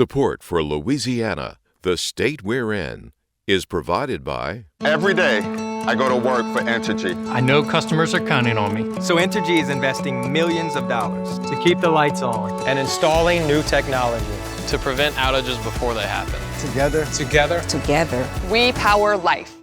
Support for Louisiana, the state we're in, is provided by... Every day, I go to work for Entergy. I know customers are counting on me. So Entergy is investing millions of dollars to keep the lights on and installing new technology to prevent outages before they happen. Together, we power life.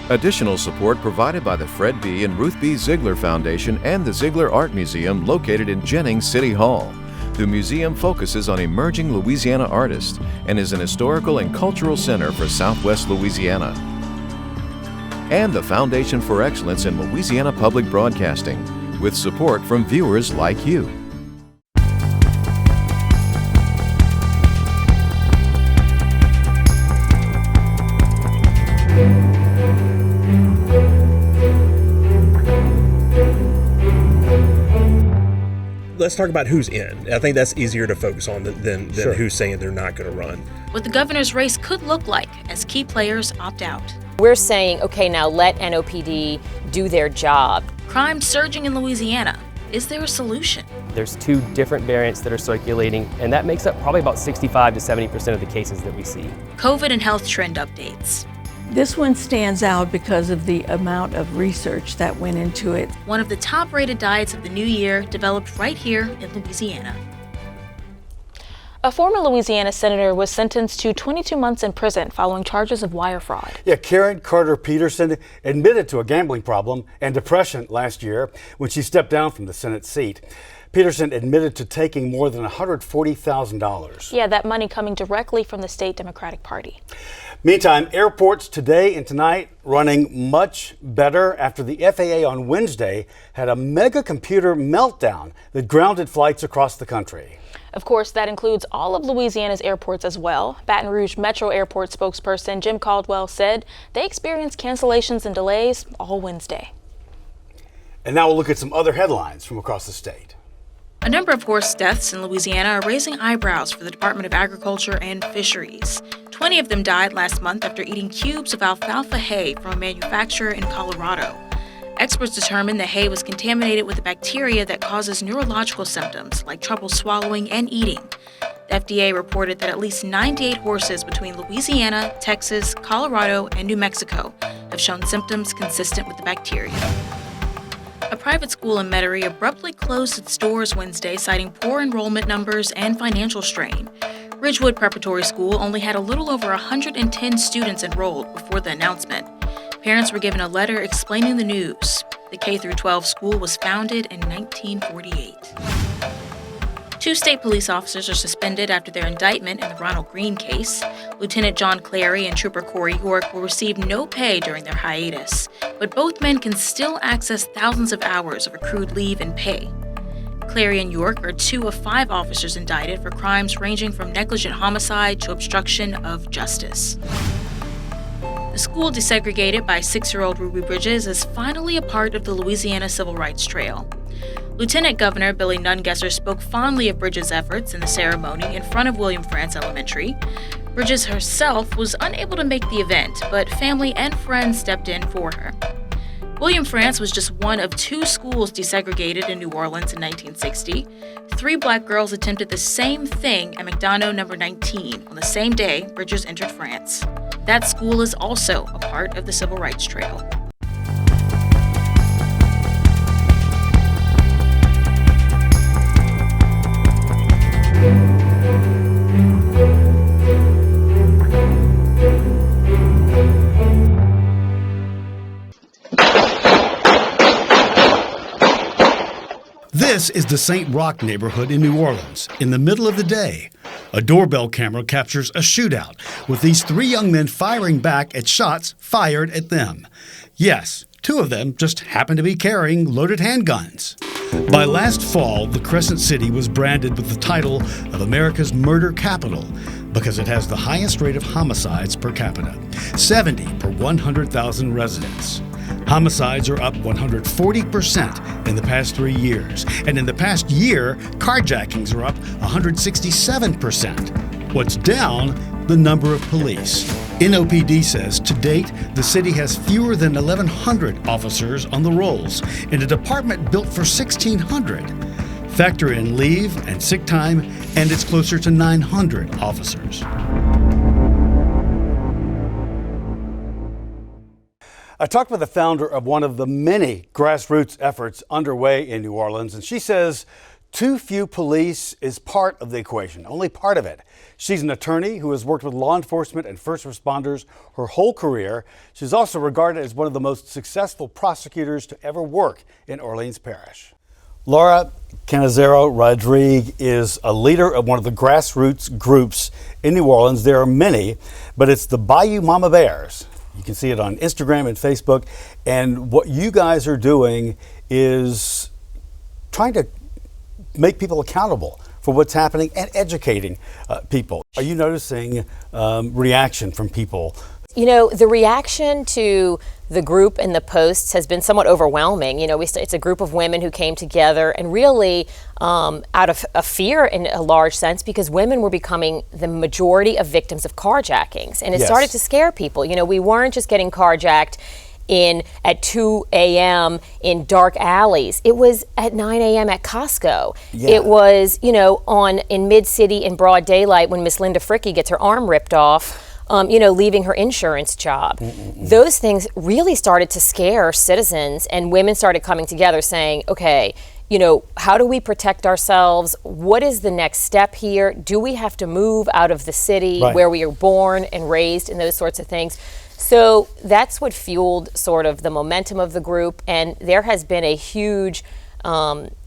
Additional support provided by the Fred B. and Ruth B. Ziegler Foundation and the Ziegler Art Museum located in Jennings City Hall. The museum focuses on emerging Louisiana artists and is an historical and cultural center for Southwest Louisiana. And the Foundation for Excellence in Louisiana Public Broadcasting, with support from viewers like you. Let's talk about who's in. I think that's easier to focus on than sure. Who's saying they're not going to run. What the governor's race could look like as key players opt out. We're saying, okay, now let NOPD do their job. Crime surging in Louisiana. Is there a solution? There's 2 different variants that are circulating, and that makes up probably about 65 to 70% of the cases that we see. COVID and health trend updates. This one stands out because of the amount of research that went into it. One of the top-rated diets of the new year developed right here in Louisiana. A former Louisiana senator was sentenced to 22 months in prison following charges of wire fraud. Yeah, Karen Carter Peterson admitted to a gambling problem and depression last year when she stepped down from the Senate seat. Peterson admitted to taking more than $140,000. Yeah, that money coming directly from the state Democratic Party. Meantime, airports today and tonight running much better after the FAA on Wednesday had a mega computer meltdown that grounded flights across the country. Of course, that includes all of Louisiana's airports as well. Baton Rouge Metro Airport spokesperson Jim Caldwell said they experienced cancellations and delays all Wednesday. And now we'll look at some other headlines from across the state. A number of horse deaths in Louisiana are raising eyebrows for the Department of Agriculture and Fisheries. 20 of them died last month after eating cubes of alfalfa hay from a manufacturer in Colorado. Experts determined the hay was contaminated with a bacteria that causes neurological symptoms like trouble swallowing and eating. The FDA reported that at least 98 horses between Louisiana, Texas, Colorado, and New Mexico have shown symptoms consistent with the bacteria. A private school in Metairie abruptly closed its doors Wednesday, citing poor enrollment numbers and financial strain. Ridgewood Preparatory School only had a little over 110 students enrolled before the announcement. Parents were given a letter explaining the news. The K-12 school was founded in 1948. 2 state police officers are suspended after their indictment in the Ronald Green case. Lieutenant John Clary and Trooper Corey York will receive no pay during their hiatus, but both men can still access thousands of hours of accrued leave and pay. Clary and York are 2 of 5 officers indicted for crimes ranging from negligent homicide to obstruction of justice. The school desegregated by 6-year-old Ruby Bridges is finally a part of the Louisiana Civil Rights Trail. Lieutenant Governor Billy Nungesser spoke fondly of Bridges' efforts in the ceremony in front of William Frantz Elementary. Bridges herself was unable to make the event, but family and friends stepped in for her. William Frantz was just one of 2 schools desegregated in New Orleans in 1960. 3 black girls attempted the same thing at McDonough No. 19 on the same day Bridges entered France. That school is also a part of the Civil Rights Trail. This is the St. Roch neighborhood in New Orleans, in the middle of the day. A doorbell camera captures a shootout with these 3 young men firing back at shots fired at them. Yes, 2 of them just happened to be carrying loaded handguns. By last fall, the Crescent City was branded with the title of America's murder capital because it has the highest rate of homicides per capita, 70 per 100,000 residents. Homicides are up 140% in the past 3 years, and in the past year, carjackings are up 167%. What's down the number of police. NOPD says to date, the city has fewer than 1,100 officers on the rolls in a department built for 1,600. Factor in leave and sick time, and it's closer to 900 officers. I talked with the founder of one of the many grassroots efforts underway in New Orleans, and she says too few police is part of the equation, only part of it. She's an attorney who has worked with law enforcement and first responders her whole career. She's also regarded as one of the most successful prosecutors to ever work in Orleans Parish. Laura Canizero Rodrigue is a leader of one of the grassroots groups in New Orleans. There are many, but it's the Bayou Mama Bears. You can see it on Instagram and Facebook. And what you guys are doing is trying to make people accountable for what's happening and educating people. Are you noticing reaction from people? You know, the reaction to the group and the posts has been somewhat overwhelming. You know, it's a group of women who came together and really out of a fear in a large sense, because women were becoming the majority of victims of carjackings. And it started to scare people. You know, we weren't just getting carjacked at 2 a.m. in dark alleys. It was at 9 a.m. at Costco. Yeah. It was, you know, in mid-city in broad daylight when Miss Linda Fricky gets her arm ripped off, you know, leaving her insurance job. Those things really started to scare citizens, and women started coming together saying, okay, you know, how do we protect ourselves? What is the next step here? Do we have to move out of the city where we are born and raised and those sorts of things? So that's what fueled sort of the momentum of the group, and there has been a huge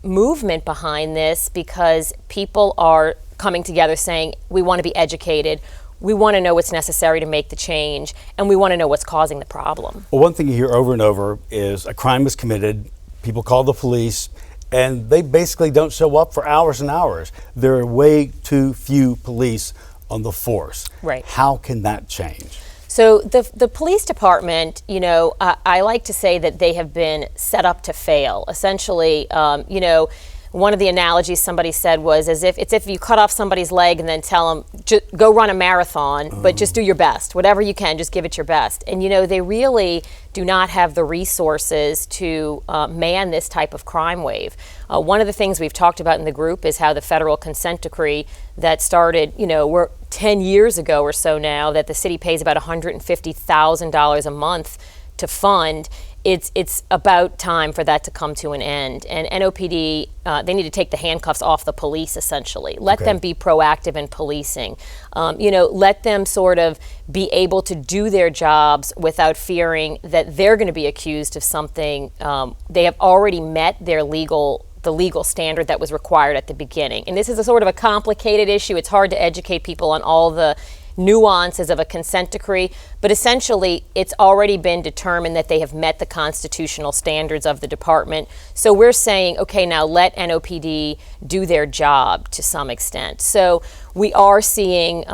movement behind this because people are coming together saying, we want to be educated, we want to know what's necessary to make the change, and we want to know what's causing the problem. Well, one thing you hear over and over is a crime is committed, people call the police, and they basically don't show up for hours and hours. There are way too few police on the force. Right. How can that change? So the police department, you know, I like to say that they have been set up to fail. Essentially, you know, one of the analogies somebody said was if you cut off somebody's leg and then tell them, just go run a marathon, but just do your best. Whatever you can, just give it your best. And, you know, they really do not have the resources to man this type of crime wave. One of the things we've talked about in the group is how the federal consent decree that started, you know, we're 10 years ago or so now, that the city pays about $150,000 a month to fund. It's about time for that to come to an end. And NOPD, they need to take the handcuffs off the police, essentially. Let them be proactive in policing. You know, let them sort of be able to do their jobs without fearing that they're going to be accused of something. They have already met the legal standard that was required at the beginning. And this is a sort of a complicated issue. It's hard to educate people on all the nuances of a consent decree, but essentially it's already been determined that they have met the constitutional standards of the department. So we're saying, okay, now let NOPD do their job to some extent. So we are seeing,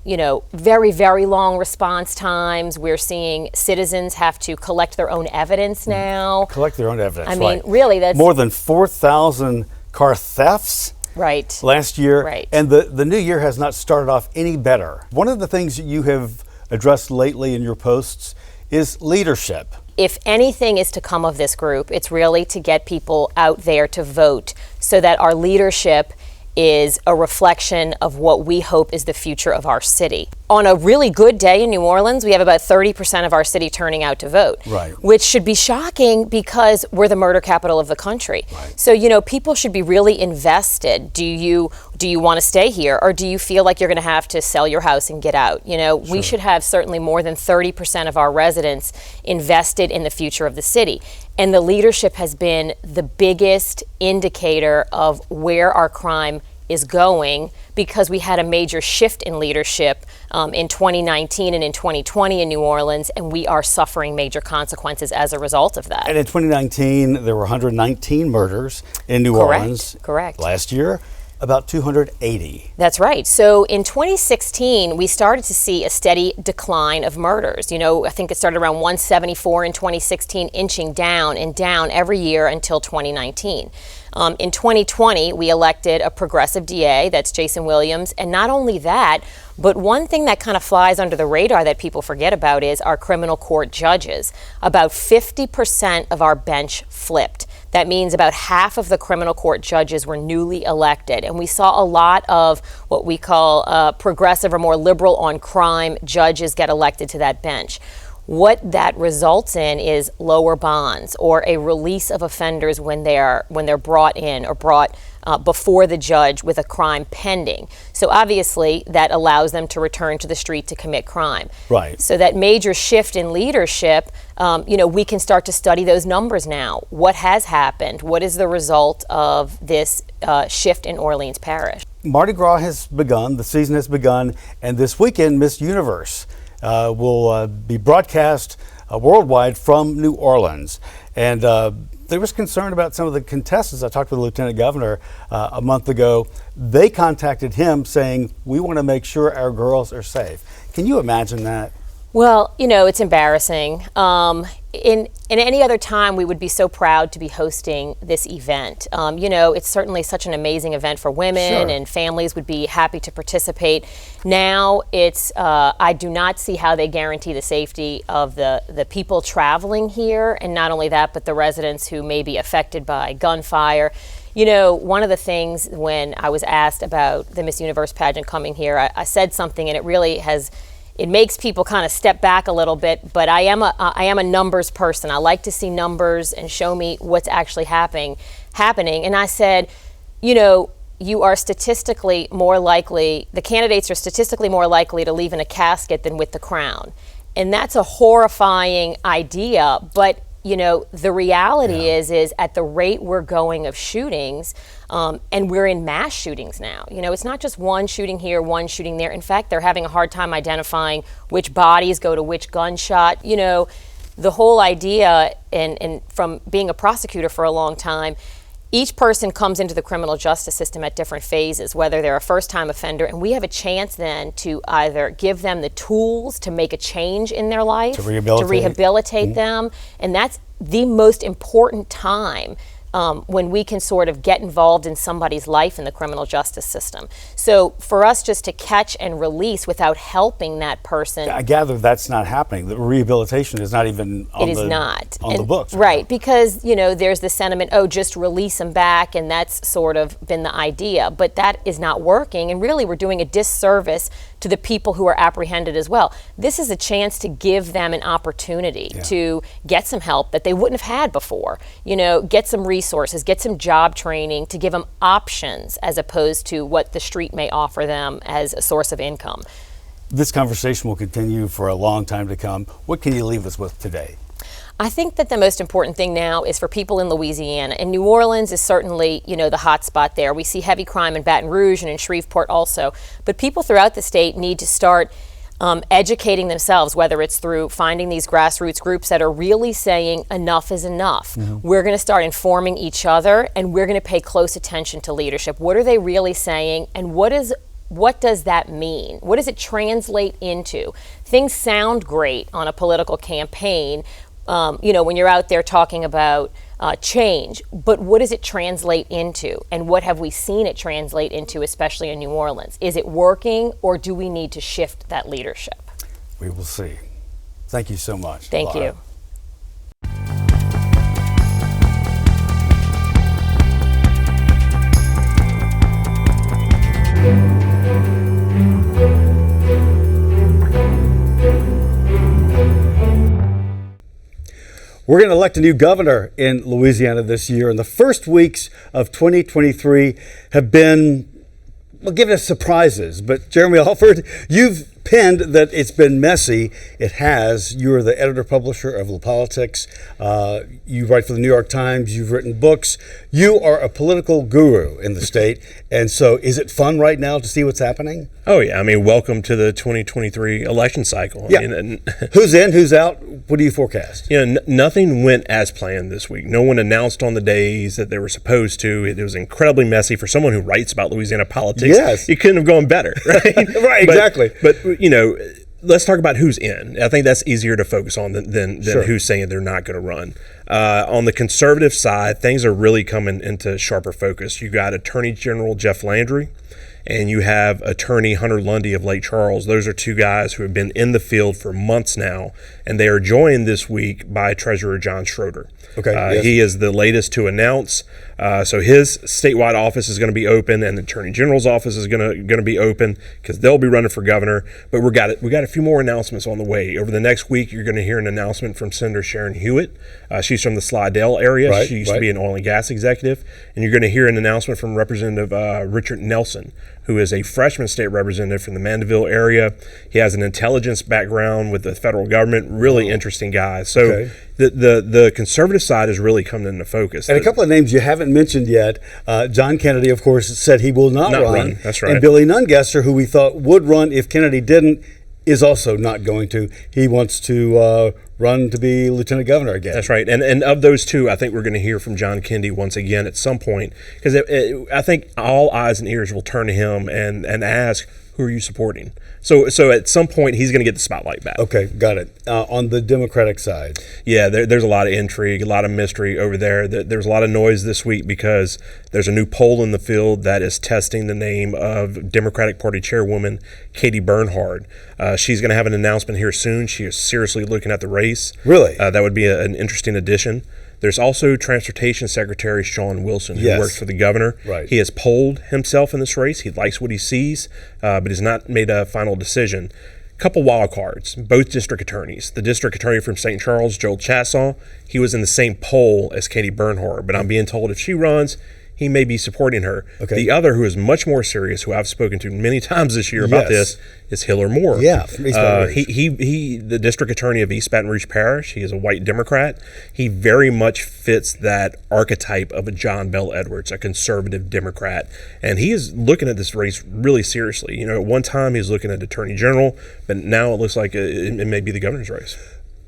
you know, very, very long response times. We're seeing citizens have to collect their own evidence now. Collect their own evidence, I mean, really, that's more than 4,000 car thefts. Last year, and the new year has not started off any better. One of the things that you have addressed lately in your posts is leadership. If anything is to come of this group, it's really to get people out there to vote so that our leadership is a reflection of what we hope is the future of our city. On a really good day in New Orleans, we have about 30% of our city turning out to vote, which should be shocking because we're the murder capital of the country. So, you know, people should be really invested. Do you want to stay here, or do you feel like you're going to have to sell your house and get out? You know, we should have certainly more than 30% of our residents invested in the future of the city. And the leadership has been the biggest indicator of where our crime is going, because we had a major shift in leadership in 2019 and in 2020 in New Orleans, and we are suffering major consequences as a result of that. And in 2019, there were 119 murders in New Orleans. Correct. Last year, about 280. That's right. So in 2016, we started to see a steady decline of murders. You know, I think it started around 174 in 2016, inching down and down every year until 2019. In 2020, we elected a progressive DA, that's Jason Williams, and not only that, but one thing that kind of flies under the radar that people forget about is our criminal court judges. About 50% of our bench flipped. That means about half of the criminal court judges were newly elected. And we saw a lot of what we call progressive or more liberal on crime judges get elected to that bench. What that results in is lower bonds or a release of offenders when they're brought in or brought before the judge with a crime pending. So obviously that allows them to return to the street to commit crime. Right. So that major shift in leadership, we can start to study those numbers now. What has happened? What is the result of this shift in Orleans Parish? Mardi Gras has begun, the season has begun, and this weekend Miss Universe will be broadcast worldwide from New Orleans. And there was concern about some of the contestants. I talked with the Lieutenant Governor a month ago. They contacted him saying, we want to make sure our girls are safe. Can you imagine that? Well, it's embarrassing. In any other time, we would be so proud to be hosting this event. It's certainly such an amazing event for women, Sure. and families would be happy to participate. Now, I do not see how they guarantee the safety of the people traveling here, and not only that, but the residents who may be affected by gunfire. One of the things when I was asked about the Miss Universe pageant coming here, I said something, and it makes people kind of step back a little bit, but I am a numbers person. I like to see numbers and show me what's actually happening. And I said, you are statistically more likely, the candidates are statistically more likely to leave in a casket than with the crown. And that's a horrifying idea, but the reality is at the rate we're going of shootings, and we're in mass shootings now. It's not just one shooting here, one shooting there. In fact, they're having a hard time identifying which bodies go to which gunshot. The whole idea, and from being a prosecutor for a long time, each person comes into the criminal justice system at different phases, whether they're a first-time offender, and we have a chance then to either give them the tools to make a change in their life, to rehabilitate them, and that's the most important time when we can sort of get involved in somebody's life in the criminal justice system. So for us just to catch and release without helping that person. I gather that's not happening. The rehabilitation is not even on the books. Right, because there's the sentiment, just release them back, and that's sort of been the idea. But that is not working, and really we're doing a disservice to the people who are apprehended as well. This is a chance to give them an opportunity to get some help that they wouldn't have had before. Get some resources, get some job training to give them options as opposed to what the street may offer them as a source of income. This conversation will continue for a long time to come. What can you leave us with today? I think that the most important thing now is for people in Louisiana, and New Orleans is certainly, the hot spot there. We see heavy crime in Baton Rouge and in Shreveport also, but people throughout the state need to start educating themselves, whether it's through finding these grassroots groups that are really saying enough is enough. Mm-hmm. We're going to start informing each other, and we're going to pay close attention to leadership. What are they really saying, and what does that mean? What does it translate into? Things sound great on a political campaign, when you're out there talking about change, but what does it translate into? And what have we seen it translate into, especially in New Orleans? Is it working, or do we need to shift that leadership? We will see. Thank you so much. Thank you. We're going to elect a new governor in Louisiana this year, and the first weeks of 2023 have been, giving us surprises. But Jeremy Alford, you've penned that it's been messy. It has. You're the editor-publisher of La Politics. You write for the New York Times. You've written books. You are a political guru in the state. And so is it fun right now to see what's happening? Oh, yeah. I mean, welcome to the 2023 election cycle. Yeah. Who's in, who's out? What do you forecast? Nothing went as planned this week. No one announced on the days that they were supposed to. It was incredibly messy for someone who writes about Louisiana politics. Yes. It couldn't have gone better, right? Right, exactly. But let's talk about who's in. I think that's easier to focus on than Sure. who's saying they're not going to run. On the conservative side, things are really coming into sharper focus. You got Attorney General Jeff Landry, and you have Attorney Hunter Lundy of Lake Charles. Those are two guys who have been in the field for months now, and they are joined this week by Treasurer John Schroeder. Okay, yes. He is the latest to announce. So his statewide office is going to be open, and the Attorney General's office is going to be open because they'll be running for governor. But we got a few more announcements on the way. Over the next week, you're going to hear an announcement from Senator Sharon Hewitt. She's from the Slidell area. Right, she used to be an oil and gas executive. And you're going to hear an announcement from Representative Richard Nelson, who is a freshman state representative from the Mandeville area. He has an intelligence background with the federal government. Really interesting guy. So Okay. the conservative side is really coming into focus. And a couple of names you haven't mentioned yet. John Kennedy, of course, said he will not run. That's right. And Billy Nungesser, who we thought would run if Kennedy didn't, is also not going to. He wants to run to be lieutenant governor again. That's right. And of those two, I think we're going to hear from John Kennedy once again at some point, because I think all eyes and ears will turn to him and ask, who are you supporting? So at some point, he's going to get the spotlight back. Okay, got it. On the Democratic side. Yeah, there's a lot of intrigue, a lot of mystery over there. There's a lot of noise this week because there's a new poll in the field that is testing the name of Democratic Party Chairwoman Katie Bernhard. She's going to have an announcement here soon. She is seriously looking at the race. Really? That would be an interesting addition. There's also Transportation Secretary Sean Wilson, who works for the governor. Right. He has polled himself in this race. He likes what he sees, but has not made a final decision. Couple wild cards, both district attorneys. The district attorney from St. Charles, Joel Chassaw, he was in the same poll as Katie Bernhard, but I'm being told if she runs, he may be supporting her. Okay. The other, who is much more serious, who I've spoken to many times this year about this, is Hiller Moore. Yeah, from East Baton Rouge. He the district attorney of East Baton Rouge Parish. He is a white Democrat. He very much fits that archetype of a John Bell Edwards, a conservative Democrat. And he is looking at this race really seriously. You know, at one time he was looking at Attorney General, but now it looks like it may be the governor's race.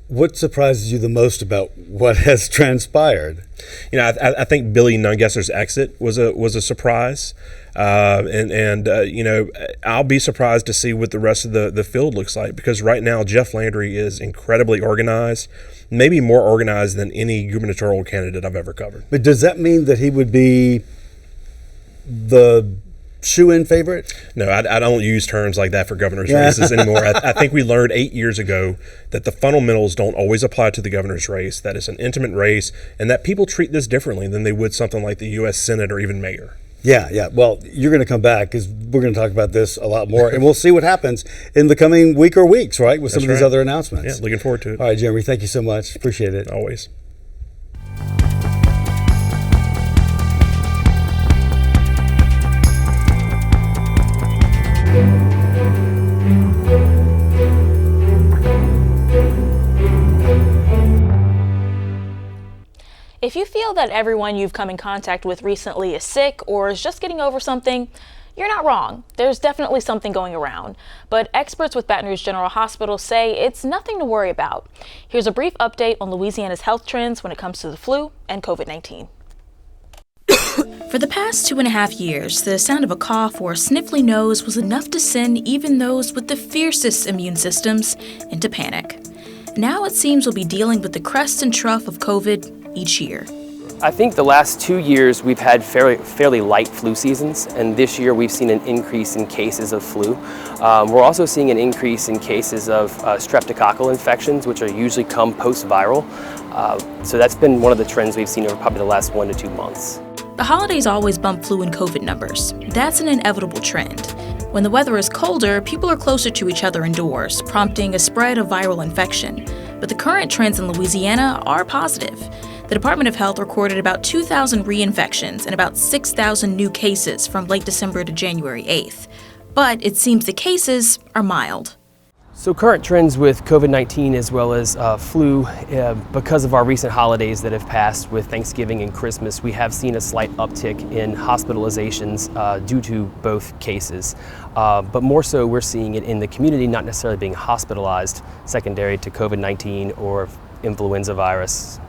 What surprises you the most about what has transpired? You know, I think Billy Nungesser's exit was a surprise, and you know, I'll be surprised to see what the rest of the field looks like, because right now Jeff Landry is incredibly organized, maybe more organized than any gubernatorial candidate I've ever covered. But does that mean that he would be the shoe-in favorite? No, I don't use terms like that for governor's races anymore. I think we learned 8 years ago that the fundamentals don't always apply to the governor's race, that it's an intimate race, and that people treat this differently than they would something like the U.S. Senate or even mayor. Yeah. Well, you're going to come back because we're going to talk about this a lot more, and we'll see what happens in the coming week or weeks, right, with some of these other announcements. Yeah, looking forward to it. All right, Jeremy, thank you so much. Appreciate it. Always. If you feel that everyone you've come in contact with recently is sick or is just getting over something, you're not wrong. There's definitely something going around. But experts with Baton Rouge General Hospital say it's nothing to worry about. Here's a brief update on Louisiana's health trends when it comes to the flu and COVID-19. For the past 2.5 years, the sound of a cough or a sniffly nose was enough to send even those with the fiercest immune systems into panic. Now it seems we'll be dealing with the crest and trough of COVID each year. I think the last 2 years we've had fairly light flu seasons, and this year we've seen an increase in cases of flu. We're also seeing an increase in cases of streptococcal infections, which are usually come post-viral. So that's been one of the trends we've seen over probably the last 1 to 2 months. The holidays always bump flu and COVID numbers. That's an inevitable trend. When the weather is colder, people are closer to each other indoors, prompting a spread of viral infection. But the current trends in Louisiana are positive. The Department of Health recorded about 2,000 reinfections and about 6,000 new cases from late December to January 8th. But it seems the cases are mild. So current trends with COVID-19 as well as flu, because of our recent holidays that have passed with Thanksgiving and Christmas, we have seen a slight uptick in hospitalizations due to both cases. But more so, we're seeing it in the community, not necessarily being hospitalized secondary to COVID-19 or influenza virus.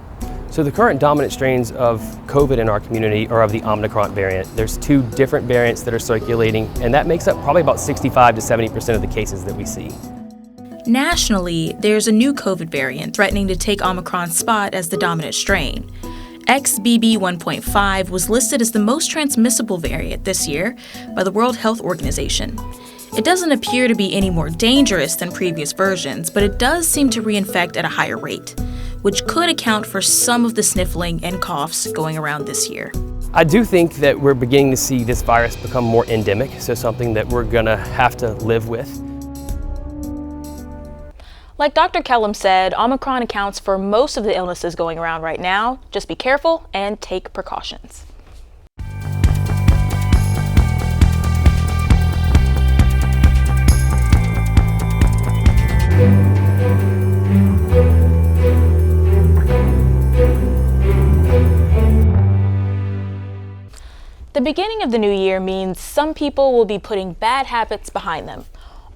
So the current dominant strains of COVID in our community are of the Omicron variant. There's 2 different variants that are circulating, and that makes up probably about 65 to 70% of the cases that we see. Nationally, there's a new COVID variant threatening to take Omicron's spot as the dominant strain. XBB 1.5 was listed as the most transmissible variant this year by the World Health Organization. It doesn't appear to be any more dangerous than previous versions, but it does seem to reinfect at a higher rate, which could account for some of the sniffling and coughs going around this year. I do think that we're beginning to see this virus become more endemic, so something that we're gonna have to live with. Like Dr. Kellum said, Omicron accounts for most of the illnesses going around right now. Just be careful and take precautions. The beginning of the new year means some people will be putting bad habits behind them,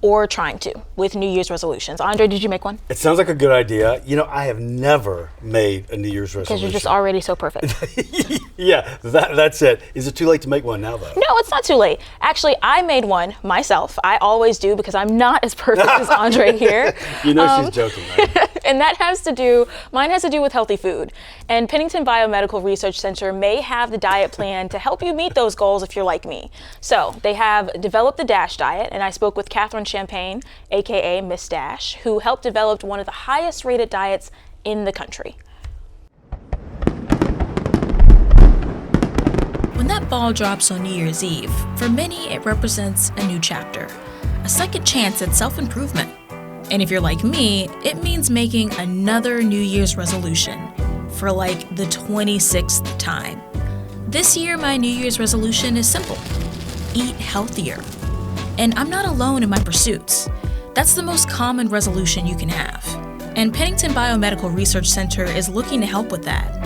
or trying to, with New Year's resolutions. Andre, did you make one? It sounds like a good idea. You know, I have never made a New Year's resolution. Because you're just already so perfect. Yeah, that's it. Is it too late to make one now, though? No, it's not too late. Actually, I made one myself. I always do because I'm not as perfect as Andre here. You know she's joking, right? And mine has to do with healthy food. And Pennington Biomedical Research Center may have the diet plan to help you meet those goals if you're like me. So they have developed the DASH diet, and I spoke with Catherine Champagne, aka Miss Dash, who helped develop one of the highest rated diets in the country. When that ball drops on New Year's Eve, for many it represents a new chapter, a second chance at self-improvement. And if you're like me, it means making another New Year's resolution for like the 26th time. This year, my New Year's resolution is simple: eat healthier. And I'm not alone in my pursuits. That's the most common resolution you can have. And Pennington Biomedical Research Center is looking to help with that.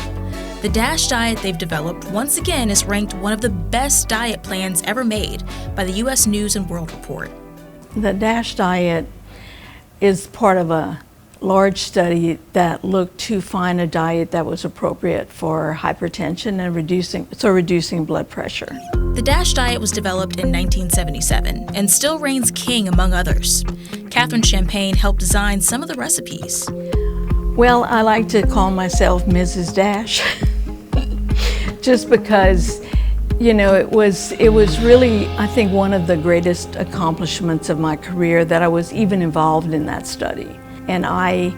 The DASH diet they've developed once again is ranked one of the best diet plans ever made by the U.S. News and World Report. The DASH diet is part of a large study that looked to find a diet that was appropriate for hypertension and reducing blood pressure. The DASH diet was developed in 1977 and still reigns king among others. Catherine Champagne helped design some of the recipes. Well, I like to call myself Mrs. Dash, just because, you know, it was really, I think, one of the greatest accomplishments of my career that I was even involved in that study. And I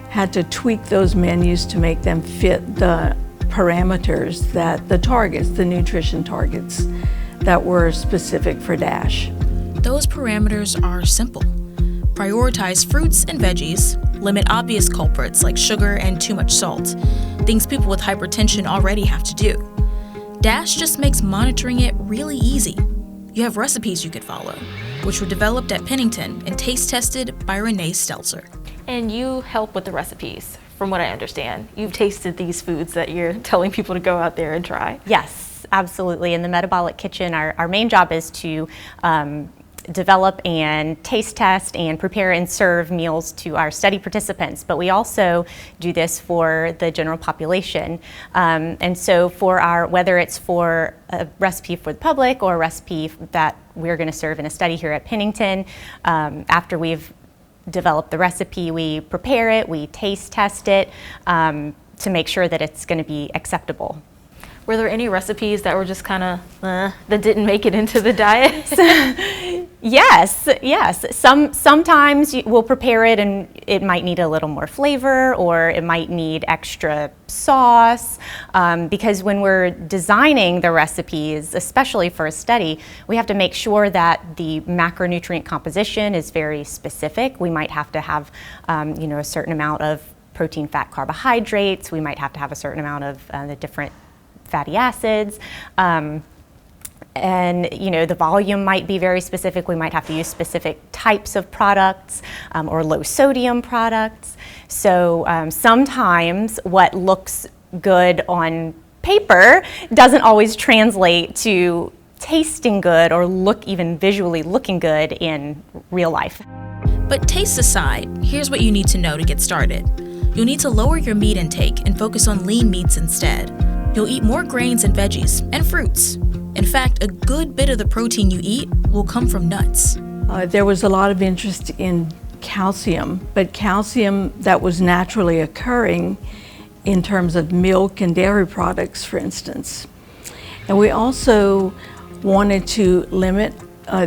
had to tweak those menus to make them fit the parameters the nutrition targets that were specific for DASH. Those parameters are simple. Prioritize fruits and veggies, limit obvious culprits like sugar and too much salt, things people with hypertension already have to do. DASH just makes monitoring it really easy. You have recipes you could follow, which were developed at Pennington and taste tested by Renee Stelzer. And you help with the recipes, from what I understand. You've tasted these foods that you're telling people to go out there and try. Yes, absolutely. In the metabolic kitchen, our main job is to develop and taste test and prepare and serve meals to our study participants, but we also do this for the general population. And so whether it's for a recipe for the public or a recipe that we're going to serve in a study here at Pennington, after we've developed the recipe, we prepare it, we taste test it to make sure that it's going to be acceptable. Were there any recipes that were just kind of that didn't make it into the diet? Yes. Sometimes we'll prepare it and it might need a little more flavor, or it might need extra sauce, because when we're designing the recipes, especially for a study, we have to make sure that the macronutrient composition is very specific. We might have to have a certain amount of protein, fat, carbohydrates. We might have to have a certain amount of the different fatty acids, and the volume might be very specific. We might have to use specific types of products or low sodium products. So sometimes what looks good on paper doesn't always translate to tasting good or even visually looking good in real life. But taste aside, here's what you need to know to get started. You'll need to lower your meat intake and focus on lean meats instead. You'll eat more grains and veggies and fruits. In fact, a good bit of the protein you eat will come from nuts. There was a lot of interest in calcium, but calcium that was naturally occurring in terms of milk and dairy products, for instance. And we also wanted to limit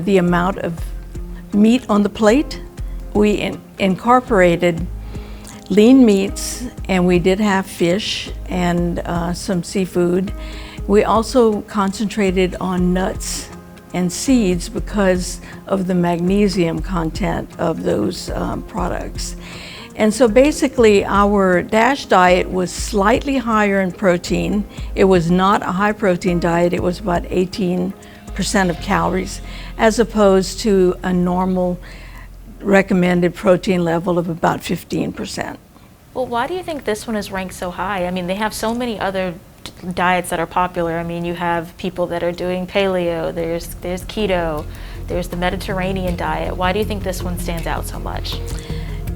the amount of meat on the plate. We incorporated lean meats, and we did have fish and some seafood. We also concentrated on nuts and seeds because of the magnesium content of those products. And so basically our DASH diet was slightly higher in protein. It was not a high protein diet, it was about 18% of calories, as opposed to a normal recommended protein level of about 15%. Well, why do you think this one is ranked so high? I mean, they have so many other diets that are popular. I mean, you have people that are doing paleo, there's keto, there's the Mediterranean diet. Why do you think this one stands out so much?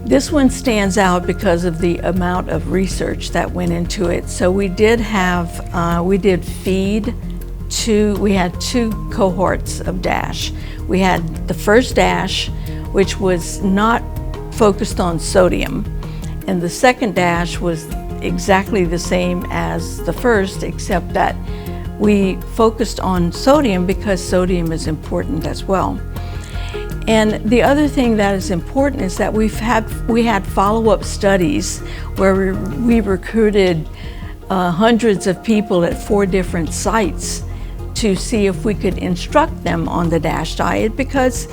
This one stands out because of the amount of research that went into it. So we did have, we had two cohorts of DASH. We had the first DASH, which was not focused on sodium, and the second DASH was exactly the same as the first, except that we focused on sodium because sodium is important as well. And the other thing that is important is that we had follow-up studies where we recruited hundreds of people at 4 different sites to see if we could instruct them on the DASH diet, because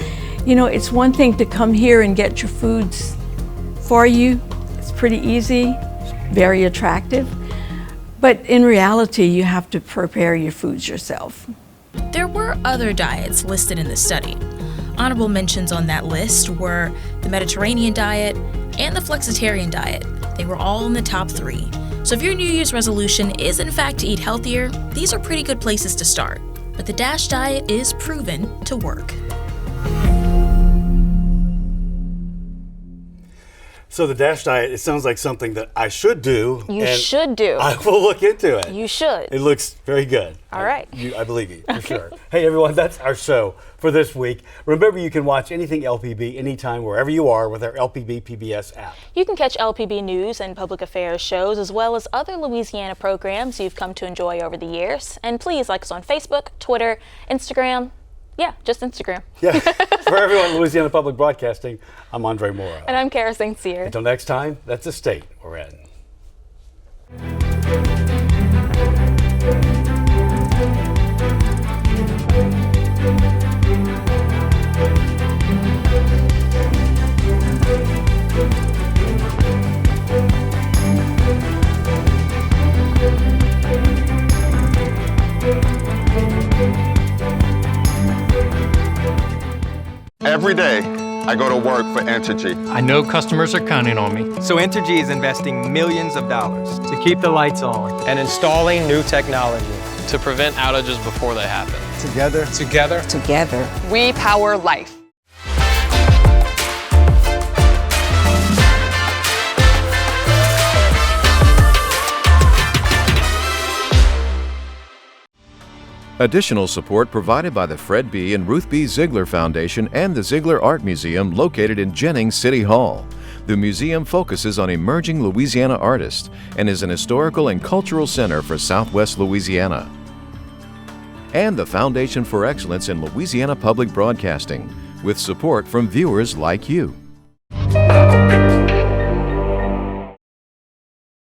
you know, it's one thing to come here and get your foods for you. It's pretty easy, very attractive. But in reality, you have to prepare your foods yourself. There were other diets listed in the study. Honorable mentions on that list were the Mediterranean diet and the flexitarian diet. They were all in the top 3. So if your New Year's resolution is in fact to eat healthier, these are pretty good places to start. But the DASH diet is proven to work. So the DASH diet, it sounds like something that I should do. You should do. I will look into it. You should. It looks very good. All right. I believe you, for sure. Hey everyone, that's our show for this week. Remember, you can watch anything LPB anytime, wherever you are, with our LPB PBS app. You can catch LPB news and public affairs shows, as well as other Louisiana programs you've come to enjoy over the years. And please like us on Facebook, Twitter, Instagram. Yeah, just Instagram. Yeah. For everyone in Louisiana Public Broadcasting, I'm Andre Morrow. And I'm Kara St. Cyr. Until next time, that's the state we're in. Every day, I go to work for Entergy. I know customers are counting on me. So Entergy is investing millions of dollars to keep the lights on and installing new technology to prevent outages before they happen. Together. We power life. Additional support provided by the Fred B. and Ruth B. Ziegler Foundation and the Ziegler Art Museum located in Jennings City Hall. The museum focuses on emerging Louisiana artists and is an historical and cultural center for Southwest Louisiana. And the Foundation for Excellence in Louisiana Public Broadcasting, with support from viewers like you.